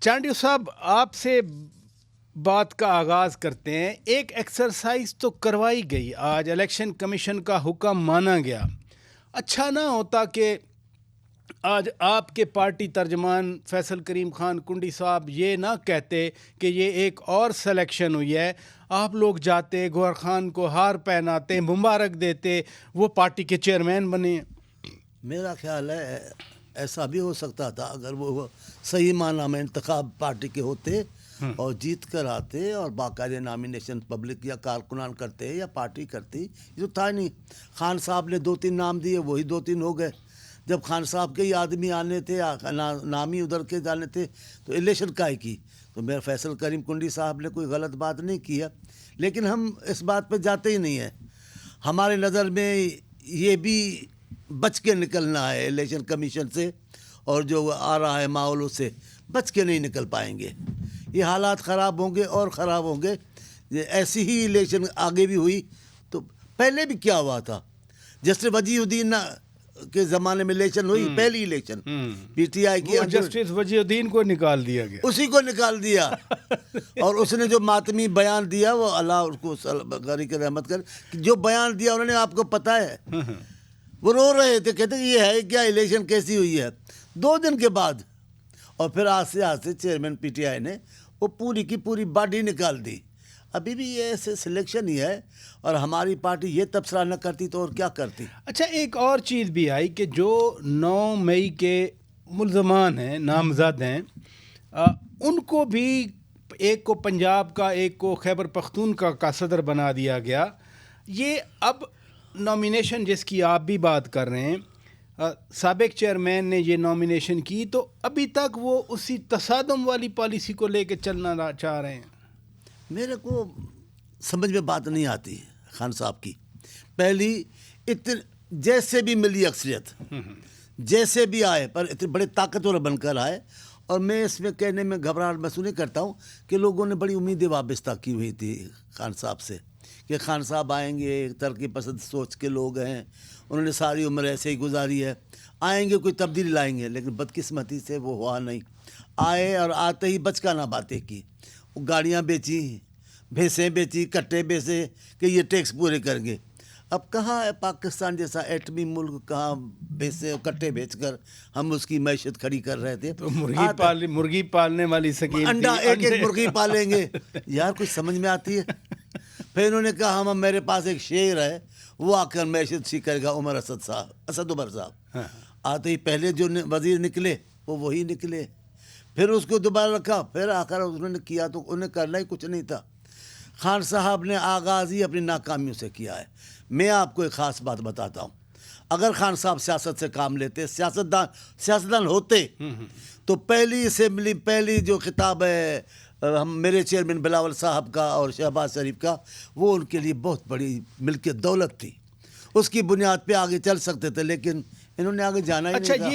چانڈیو صاحب آپ سے بات کا آغاز کرتے ہیں. ایک ایکسرسائز تو کروائی گئی, آج الیکشن کمیشن کا حکم مانا گیا. اچھا نہ ہوتا کہ آج آپ کے پارٹی ترجمان فیصل کریم خان کنڈی صاحب یہ نہ کہتے کہ یہ ایک اور سلیکشن ہوئی ہے, آپ لوگ جاتے گوہر خان کو ہار پہناتے, مبارک دیتے, وہ پارٹی کے چیئرمین بنے. میرا خیال ہے ایسا بھی ہو سکتا تھا اگر وہ صحیح معنی میں انتخاب پارٹی کے ہوتے اور جیت کر آتے اور باقاعدہ نامینیشن پبلک یا کارکنان کرتے یا پارٹی کرتی. یہ تو تھا نہیں. خان صاحب نے 2-3 نام دیے, وہی 2-3 ہو گئے. جب خان صاحب کے ہی آدمی آنے تھے, نامی ادھر کے جانے تھے, تو الیکشن کائے کی. تو میرا فیصل کریم کنڈی صاحب نے کوئی غلط بات نہیں کی ہے, لیکن ہم اس بات پہ جاتے ہی نہیں ہیں. ہمارے نظر میں یہ بھی بچ کے نکلنا ہے الیکشن کمیشن سے, اور جو آ رہا ہے ماحول اس سے بچ کے نہیں نکل پائیں گے. یہ حالات خراب ہوں گے اور خراب ہوں گے. ایسی ہی الیکشن آگے بھی ہوئی تو پہلے بھی کیا ہوا تھا, جیسے وجیہ الدین کے زمانے میں الیکشن ہوئی, پہلی الیکشن پی ٹی آئی کی, جسٹس وجیہ الدین کو نکال دیا گیا, اسی کو نکال دیا. اور اس نے جو ماتمی بیان دیا, وہ اللہ اس کو غریق رحمت کر, جو بیان دیا انہوں نے, آپ کو پتہ ہے وہ رو رہے تھے, کہتے یہ ہے کیا, الیکشن کیسی ہوئی ہے. 2 دن کے بعد اور پھر آج سے چیئرمین پی ٹی آئی نے وہ پوری کی پوری باڈی نکال دی. ابھی بھی یہ ایسے سلیکشن ہی ہے, اور ہماری پارٹی یہ تبصرہ نہ کرتی تو اور کیا کرتی. اچھا ایک اور چیز بھی آئی کہ جو 9 مئی کے ملزمان ہیں, نامزد ہیں, ان کو بھی ایک کو پنجاب کا, ایک کو خیبر پختونخوا کا صدر بنا دیا گیا. یہ اب نامینیشن جس کی آپ بھی بات کر رہے ہیں, سابق چیئرمین نے یہ نامینیشن کی, تو ابھی تک وہ اسی تصادم والی پالیسی کو لے کے چلنا چاہ رہے ہیں. میرے کو سمجھ میں بات نہیں آتی خان صاحب کی. پہلی جیسے بھی ملی اکثریت, جیسے بھی آئے, پر اتنے بڑے طاقتور بن کر آئے. اور میں اس میں کہنے میں گھبراہٹ محسوس نہیں کرتا ہوں کہ لوگوں نے بڑی امیدیں وابستہ کی ہوئی تھی خان صاحب سے کہ خان صاحب آئیں گے, ترقی پسند سوچ کے لوگ ہیں, انہوں نے ساری عمر ایسے ہی گزاری ہے, آئیں گے کوئی تبدیلی لائیں گے. لیکن بدقسمتی سے وہ ہوا نہیں. آئے اور آتے ہی بچکانہ باتیں کی. وہ گاڑیاں بیچی, بھینسیں بیچی, کٹے بیچے کہ یہ ٹیکس پورے کر گے. اب کہاں ہے پاکستان جیسا ایٹمی ملک, کہاں بھینسیں کٹے بیچ کر ہم اس کی معیشت کھڑی کر رہے تھے. تو مرغی پالنے والی سکیم, انڈا ایک مرغی پالیں گے یار, کچھ سمجھ میں آتی ہے. پھر انہوں نے کہا ہم میرے پاس ایک شعر ہے, وہ آ کر معیشت سی کرے گا, اسد عمر صاحب. آتے ہی پہلے جو وزیر نکلے وہ وہی نکلے. پھر اس کو دوبارہ رکھا, پھر آ کر انہوں نے کیا تو انہیں کرنا ہی کچھ نہیں تھا. خان صاحب نے آغاز ہی اپنی ناکامیوں سے کیا ہے. میں آپ کو ایک خاص بات بتاتا ہوں. اگر خان صاحب سیاست سے کام لیتے, سیاستدان ہوتے, تو پہلی اسمبلی, پہلی جو خطاب ہے میرے چیئرمین بلاول صاحب کا اور شہباز شریف کا, وہ ان کے لیے بہت بڑی ملک دولت تھی. اس کی بنیاد پہ آگے چل سکتے تھے, لیکن انہوں نے آگے جانا ہی نہیں تھا.